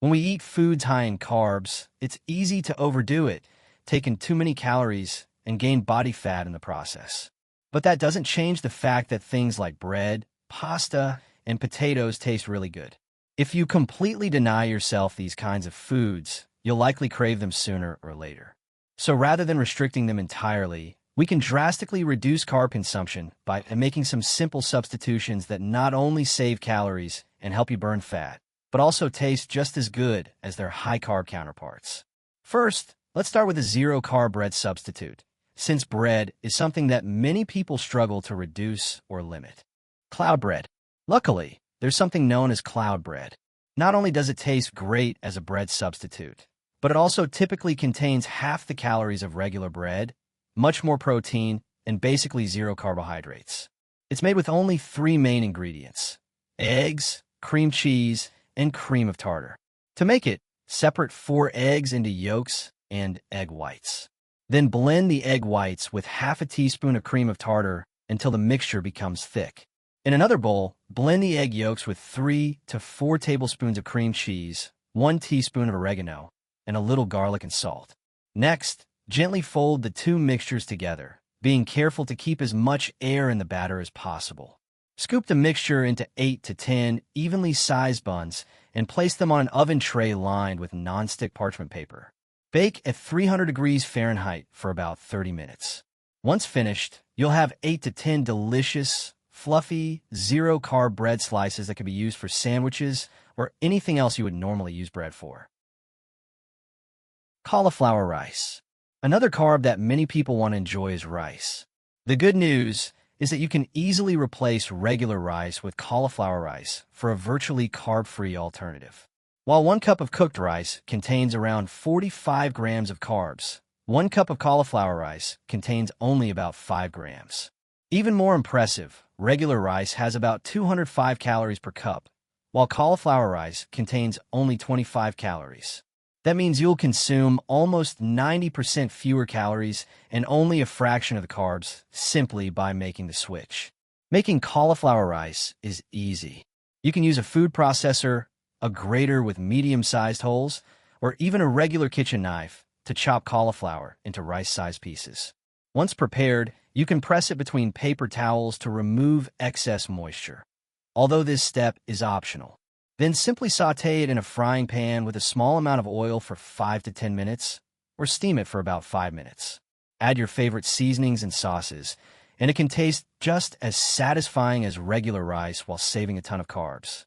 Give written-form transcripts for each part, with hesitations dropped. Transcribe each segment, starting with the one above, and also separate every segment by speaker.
Speaker 1: When we eat foods high in carbs, it's easy to overdo it, take in too many calories, and gain body fat in the process. But that doesn't change the fact that things like bread, pasta, and potatoes taste really good. If you completely deny yourself these kinds of foods, you'll likely crave them sooner or later. So rather than restricting them entirely, we can drastically reduce carb consumption by making some simple substitutions that not only save calories and help you burn fat, but also taste just as good as their high-carb counterparts. First, let's start with a zero-carb bread substitute, since bread is something that many people struggle to reduce or limit. Cloud bread. Luckily, there's something known as cloud bread. Not only does it taste great as a bread substitute, but it also typically contains half the calories of regular bread, much more protein, and basically zero carbohydrates. It's made with only 3 main ingredients: eggs, cream cheese, and cream of tartar. To make it, separate 4 eggs into yolks and egg whites. Then blend the egg whites with half a teaspoon of cream of tartar until the mixture becomes thick. In another bowl, blend the egg yolks with 3 to 4 tablespoons of cream cheese, 1 teaspoon of oregano, and a little garlic and salt. Next, gently fold the 2 mixtures together, being careful to keep as much air in the batter as possible. Scoop the mixture into 8 to 10 evenly sized buns and place them on an oven tray lined with nonstick parchment paper. Bake at 300 degrees Fahrenheit for about 30 minutes. Once finished, you'll have 8 to 10 delicious, fluffy, zero-carb bread slices that can be used for sandwiches or anything else you would normally use bread for. Cauliflower rice. Another carb that many people want to enjoy is rice. The good news is that you can easily replace regular rice with cauliflower rice for a virtually carb-free alternative. While 1 cup of cooked rice contains around 45 grams of carbs, 1 cup of cauliflower rice contains only about 5 grams. Even more impressive, regular rice has about 205 calories per cup, while cauliflower rice contains only 25 calories. That means you'll consume almost 90% fewer calories and only a fraction of the carbs simply by making the switch. Making cauliflower rice is easy. You can use a food processor, a grater with medium-sized holes, or even a regular kitchen knife to chop cauliflower into rice-sized pieces. Once prepared, you can press it between paper towels to remove excess moisture, although this step is optional. Then simply sauté it in a frying pan with a small amount of oil for 5 to 10 minutes, or steam it for about 5 minutes. Add your favorite seasonings and sauces, and it can taste just as satisfying as regular rice while saving a ton of carbs.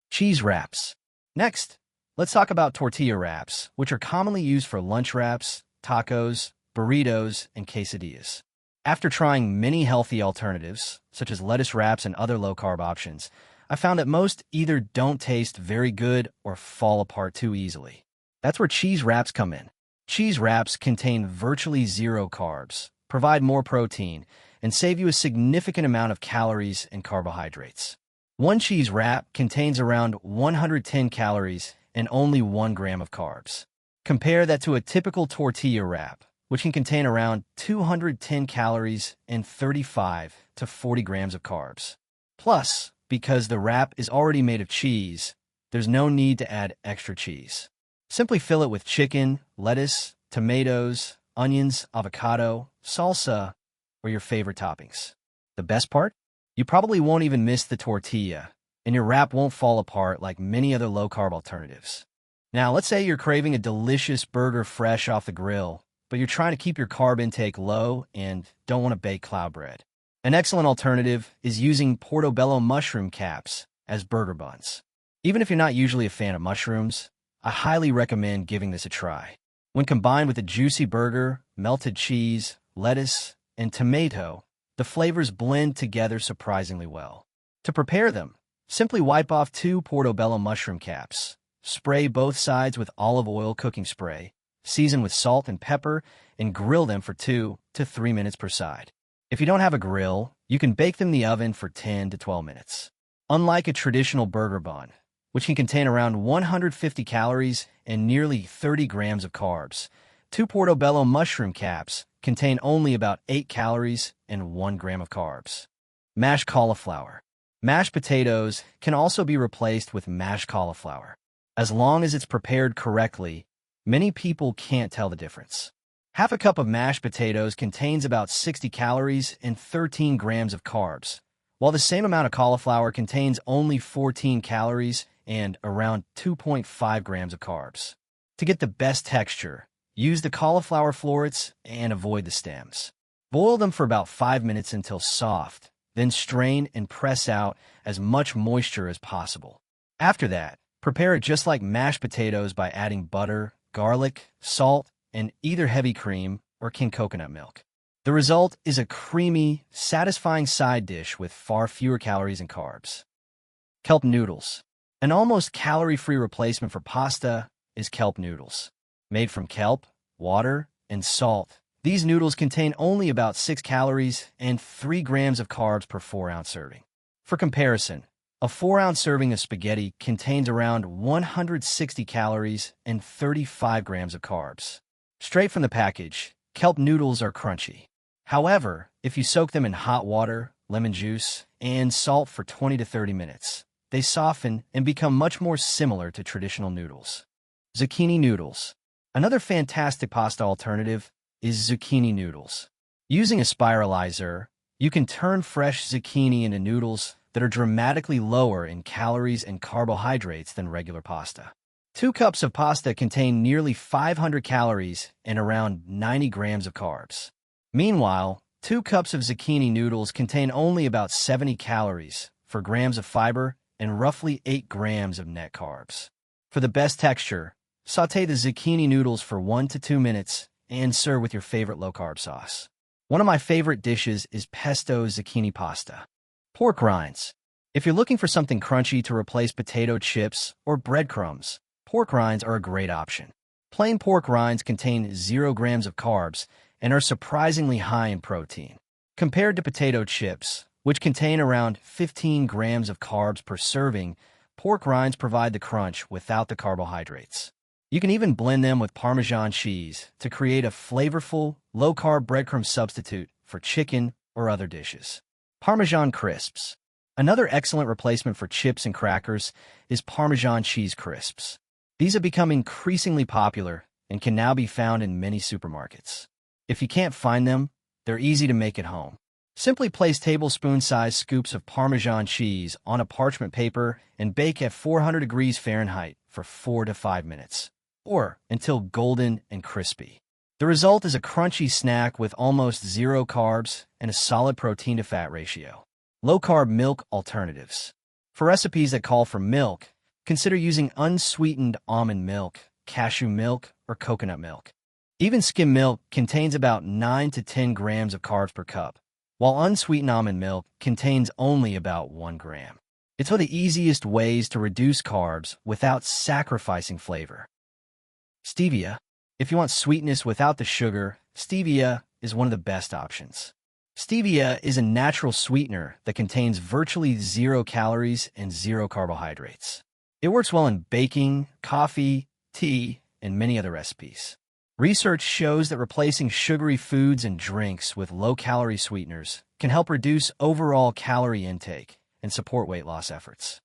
Speaker 1: Cheese wraps. Next, let's talk about tortilla wraps, which are commonly used for lunch wraps, tacos, burritos, and quesadillas. After trying many healthy alternatives, such as lettuce wraps and other low-carb options, I found that most either don't taste very good or fall apart too easily. That's where cheese wraps come in. Cheese wraps contain virtually 0 carbs, provide more protein, and save you a significant amount of calories and carbohydrates. 1 cheese wrap contains around 110 calories and only 1 gram of carbs. Compare that to a typical tortilla wrap, which can contain around 210 calories and 35 to 40 grams of carbs. Plus, because the wrap is already made of cheese, there's no need to add extra cheese. Simply fill it with chicken, lettuce, tomatoes, onions, avocado, salsa, or your favorite toppings. The best part? You probably won't even miss the tortilla, and your wrap won't fall apart like many other low-carb alternatives. Now, let's say you're craving a delicious burger fresh off the grill, but you're trying to keep your carb intake low and don't want to bake cloud bread. An excellent alternative is using portobello mushroom caps as burger buns. Even if you're not usually a fan of mushrooms, I highly recommend giving this a try. When combined with a juicy burger, melted cheese, lettuce, and tomato, the flavors blend together surprisingly well. To prepare them, simply wipe off 2 portobello mushroom caps, spray both sides with olive oil cooking spray, season with salt and pepper, and grill them for 2 to 3 minutes per side. If you don't have a grill, you can bake them in the oven for 10 to 12 minutes. Unlike a traditional burger bun, which can contain around 150 calories and nearly 30 grams of carbs, 2 portobello mushroom caps contain only about 8 calories and 1 gram of carbs. Mashed cauliflower. Mashed potatoes can also be replaced with mashed cauliflower. As long as it's prepared correctly, many people can't tell the difference. Half a cup of mashed potatoes contains about 60 calories and 13 grams of carbs, while the same amount of cauliflower contains only 14 calories and around 2.5 grams of carbs. To get the best texture, use the cauliflower florets and avoid the stems. Boil them for about 5 minutes until soft, then strain and press out as much moisture as possible. After that, prepare it just like mashed potatoes by adding butter, garlic, salt, and either heavy cream or king coconut milk. The result is a creamy, satisfying side dish with far fewer calories and carbs. Kelp noodles. An almost calorie-free replacement for pasta is kelp noodles. Made from kelp, water, and salt, these noodles contain only about 6 calories and 3 grams of carbs per 4-ounce serving. For comparison, a 4-ounce serving of spaghetti contains around 160 calories and 35 grams of carbs. Straight from the package, kelp noodles are crunchy. However, if you soak them in hot water, lemon juice, and salt for 20 to 30 minutes, they soften and become much more similar to traditional noodles. Zucchini noodles. Another fantastic pasta alternative is zucchini noodles. Using a spiralizer, you can turn fresh zucchini into noodles that are dramatically lower in calories and carbohydrates than regular pasta. 2 cups of pasta contain nearly 500 calories and around 90 grams of carbs. Meanwhile, 2 cups of zucchini noodles contain only about 70 calories, 4 grams of fiber, and roughly 8 grams of net carbs. For the best texture, sauté the zucchini noodles for 1 to 2 minutes and serve with your favorite low-carb sauce. One of my favorite dishes is pesto zucchini pasta. Pork rinds. If you're looking for something crunchy to replace potato chips or breadcrumbs, pork rinds are a great option. Plain pork rinds contain 0 grams of carbs and are surprisingly high in protein. Compared to potato chips, which contain around 15 grams of carbs per serving, pork rinds provide the crunch without the carbohydrates. You can even blend them with Parmesan cheese to create a flavorful, low-carb breadcrumb substitute for chicken or other dishes. Parmesan crisps. Another excellent replacement for chips and crackers is Parmesan cheese crisps. These have become increasingly popular and can now be found in many supermarkets. If you can't find them, they're easy to make at home. Simply place tablespoon-sized scoops of Parmesan cheese on a parchment paper and bake at 400 degrees Fahrenheit for 4 to 5 minutes, or until golden and crispy. The result is a crunchy snack with almost 0 carbs and a solid protein-to-fat ratio. Low-carb milk alternatives. For recipes that call for milk, consider using unsweetened almond milk, cashew milk, or coconut milk. Even skim milk contains about 9 to 10 grams of carbs per cup, while unsweetened almond milk contains only about 1 gram. It's one of the easiest ways to reduce carbs without sacrificing flavor. Stevia. If you want sweetness without the sugar, stevia is one of the best options. Stevia is a natural sweetener that contains virtually 0 calories and 0 carbohydrates. It works well in baking, coffee, tea, and many other recipes. Research shows that replacing sugary foods and drinks with low-calorie sweeteners can help reduce overall calorie intake and support weight loss efforts.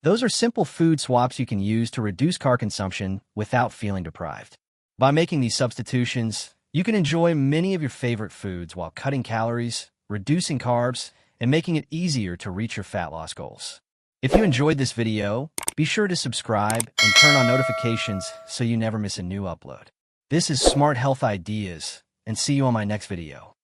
Speaker 1: Those are simple food swaps you can use to reduce carb consumption without feeling deprived. By making these substitutions, you can enjoy many of your favorite foods while cutting calories, reducing carbs, and making it easier to reach your fat loss goals. If you enjoyed this video, be sure to subscribe and turn on notifications so you never miss a new upload. This is Smart Health Ideas, and see you on my next video.